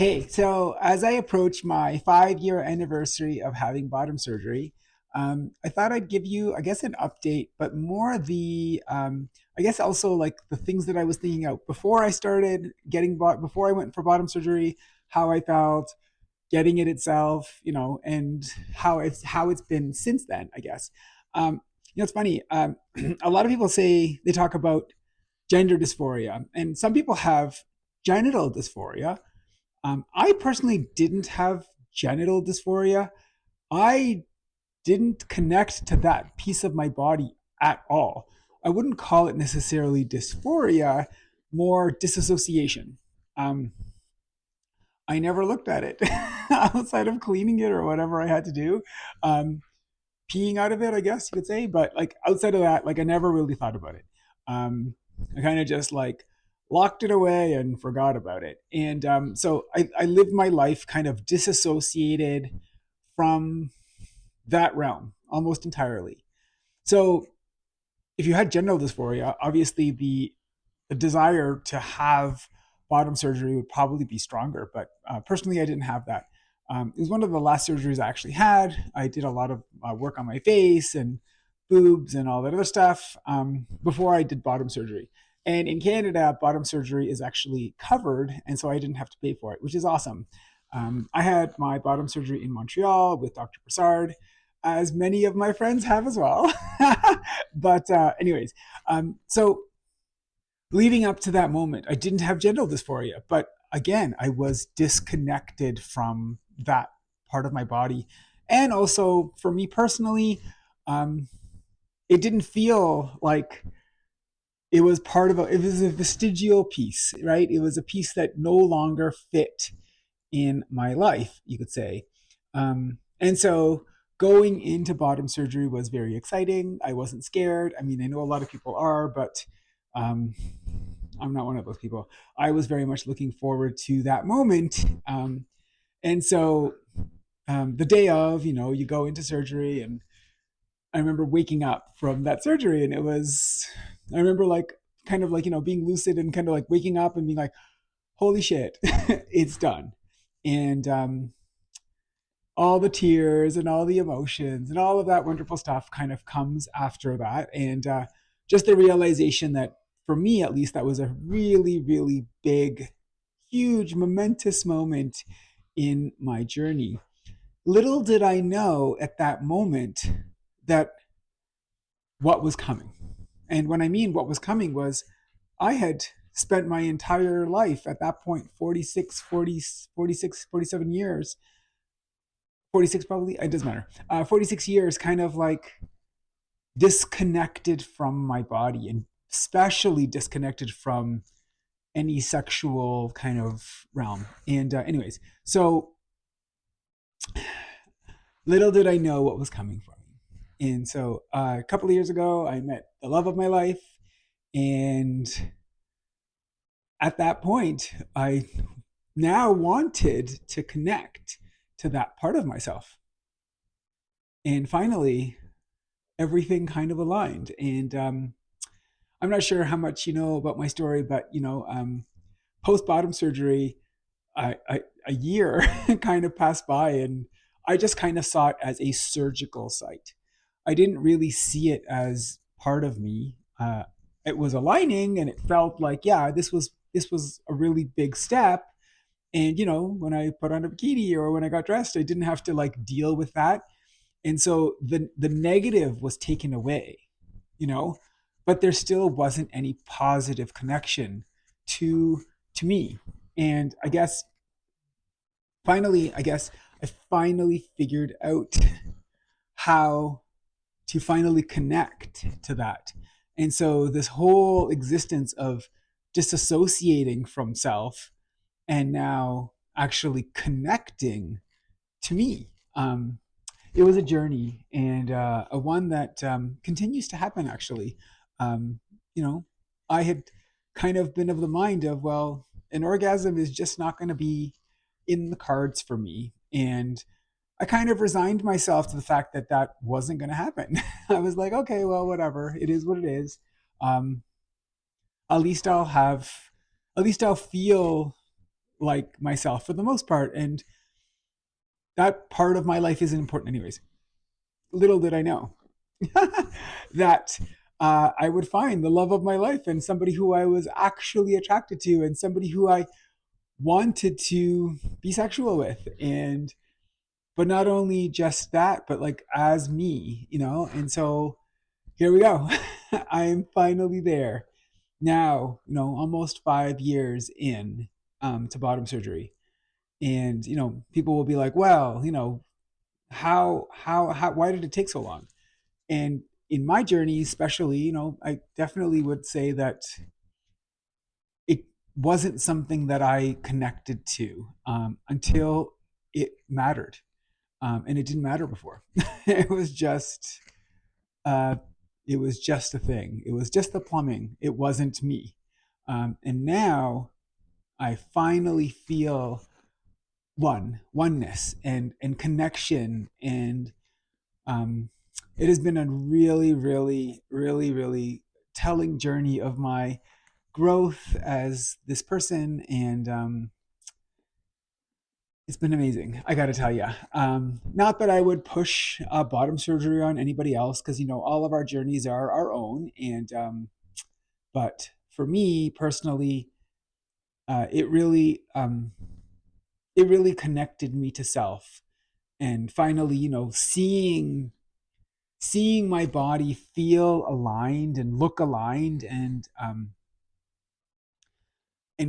Hey, so as I approach my 5 year anniversary of having bottom surgery, I thought I'd give you, I guess, an update, but more I guess also like the things that I was thinking out before I started before I went for bottom surgery, how I felt getting it itself, and how it's been since then, I guess. It's funny. A lot of people say they talk about gender dysphoria, and some people have genital dysphoria. I personally didn't have genital dysphoria. I didn't connect to that piece of my body at all. I wouldn't call it necessarily dysphoria, more disassociation. Um, I never looked at it outside of cleaning it or whatever I had to do. Um, Peeing out of it, I guess you could say. But like outside of that, like I never really thought about it. Um, I kind of just like locked it away and forgot about it. And so I lived my life kind of disassociated from that realm almost entirely. So if you had genital dysphoria, obviously the desire to have bottom surgery would probably be stronger. But personally, I didn't have that. It was one of the last surgeries I actually had. I did a lot of work on my face and boobs and all that other stuff before I did bottom surgery. And in Canada, bottom surgery is actually covered, and so I didn't have to pay for it, which is awesome. I had my bottom surgery in Montreal with Dr. Broussard, as many of my friends have as well. But, anyways, so leading up to that moment, I didn't have genital dysphoria, but again, I was disconnected from that part of my body. And also, for me personally, um, it didn't feel like it was a vestigial piece, right? It was a piece that no longer fit in my life, you could say. And so going into bottom surgery was very exciting. I wasn't scared. I mean, I know a lot of people are, but um, I'm not one of those people. I was very much looking forward to that moment. And so the day of, you go into surgery, and I remember waking up from that surgery, and I remember like kind of like, being lucid and kind of like waking up and being like, holy shit, it's done. And all the tears and all the emotions and all of that wonderful stuff kind of comes after that. And just the realization that, for me at least, that was a really, really big, huge, momentous moment in my journey. Little did I know at that moment that what was coming. And when I mean what was coming was I had spent my entire life at that point, 47 years, 46 probably, it doesn't matter, 46 years kind of like disconnected from my body, and especially disconnected from any sexual kind of realm. And anyways, so little did I know what was coming for me. And so a couple of years ago, I met the love of my life. And at that point, I now wanted to connect to that part of myself. And finally, everything kind of aligned. And I'm not sure how much you know about my story, but post bottom surgery, a year kind of passed by, and I just kind of saw it as a surgical site. I didn't really see it as part of me. It was aligning, and it felt like, yeah, this was a really big step. And when I put on a bikini or when I got dressed, I didn't have to like deal with that. And so the negative was taken away, you know, but there still wasn't any positive connection to to me. And I finally figured out how to finally connect to that. And so this whole existence of disassociating from self and now actually connecting to me. It was a journey, and a one that continues to happen actually. Um, you know, I had kind of been of the mind of, well, an orgasm is just not going to be in the cards for me. And I kind of resigned myself to the fact that that wasn't going to happen. I was like, okay, well, whatever. It is what it is. Um, at least I'll have, at least I'll feel like myself for the most part. And that part of my life isn't important, anyways. Little did I know that I would find the love of my life and somebody who I was actually attracted to and somebody who I wanted to be sexual with. And but not only just that, but like as me, and so here we go. I am finally there now, almost 5 years in, to bottom surgery. And people will be like, well, how why did it take so long? And in my journey especially, I definitely would say that it wasn't something that I connected to, until it mattered. And it didn't matter before. it was just uh, it was just a thing. It was just the plumbing. It wasn't me. And now I finally feel oneness and connection. And um, it has been a really, really, really, really telling journey of my growth as this person. And it's been amazing. I got to tell you. Not that I would push bottom surgery on anybody else, because all of our journeys are our own. And but for me personally, it really connected me to self. And finally, seeing my body feel aligned and look aligned, and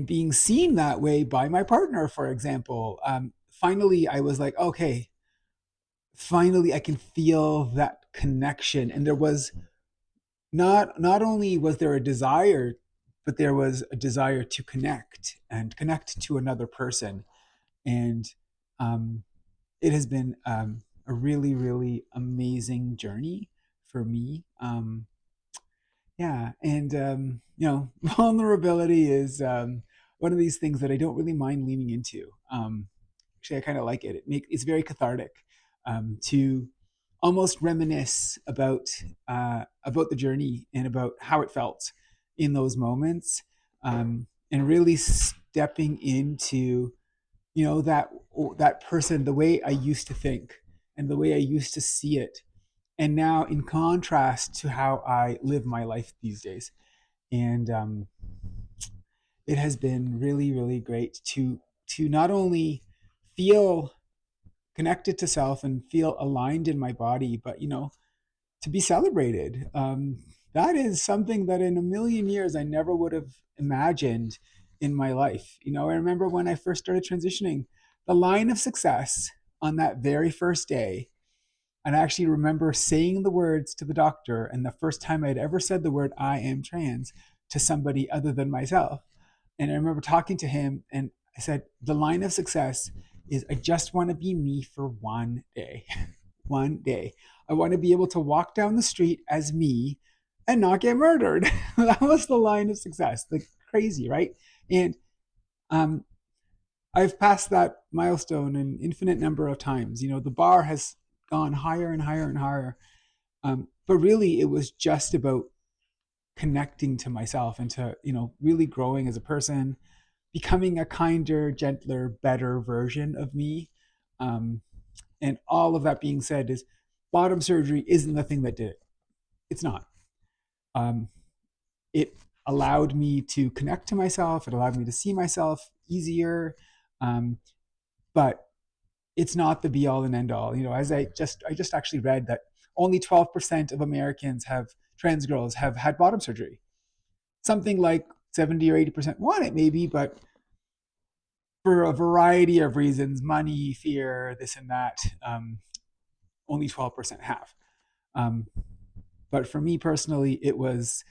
being seen that way by my partner, for example. Finally, I was like, okay, finally I can feel that connection. And there was not only was there a desire, but there was a desire to connect and connect to another person. And um, it has been a really, really amazing journey for me. Yeah, and vulnerability is one of these things that I don't really mind leaning into. Actually, I kind of like it. It's very cathartic, to almost reminisce about the journey and about how it felt in those moments, and really stepping into that person, the way I used to think and the way I used to see it, and now in contrast to how I live my life these days. And it has been really, really great to not only feel connected to self and feel aligned in my body, but to be celebrated. That is something that in a million years I never would have imagined in my life. I remember when I first started transitioning, the line of success on that very first day. And I actually remember saying the words to the doctor, and the first time I'd ever said the word "I am trans" to somebody other than myself. And I remember talking to him, and I said, the line of success is I just want to be me for one day. One day. I want to be able to walk down the street as me and not get murdered. That was the line of success. Like crazy, right? And um, I've passed that milestone an infinite number of times. The bar has gone higher and higher and higher. But really, it was just about connecting to myself and to, really growing as a person, becoming a kinder, gentler, better version of me. Um, and all of that being said, is bottom surgery isn't the thing that did it. It's not. Um, it allowed me to connect to myself. It allowed me to see myself easier. Um, but it's not the be all and end all. As I just actually read that only 12% of Americans have trans girls have had bottom surgery. Something like 70 or 80% want it, maybe, but for a variety of reasons, money, fear, this and that, only 12% have. Um, but for me personally, it was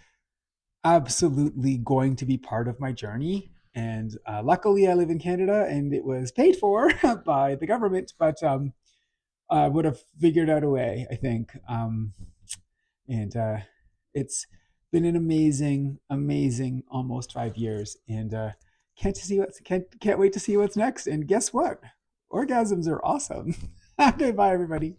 absolutely going to be part of my journey. And luckily, I live in Canada, and it was paid for by the government. But would have figured out a way, I think. And it's been an amazing, amazing almost 5 years, and can't wait to see what's next. And guess what? Orgasms are awesome. Okay, bye everybody.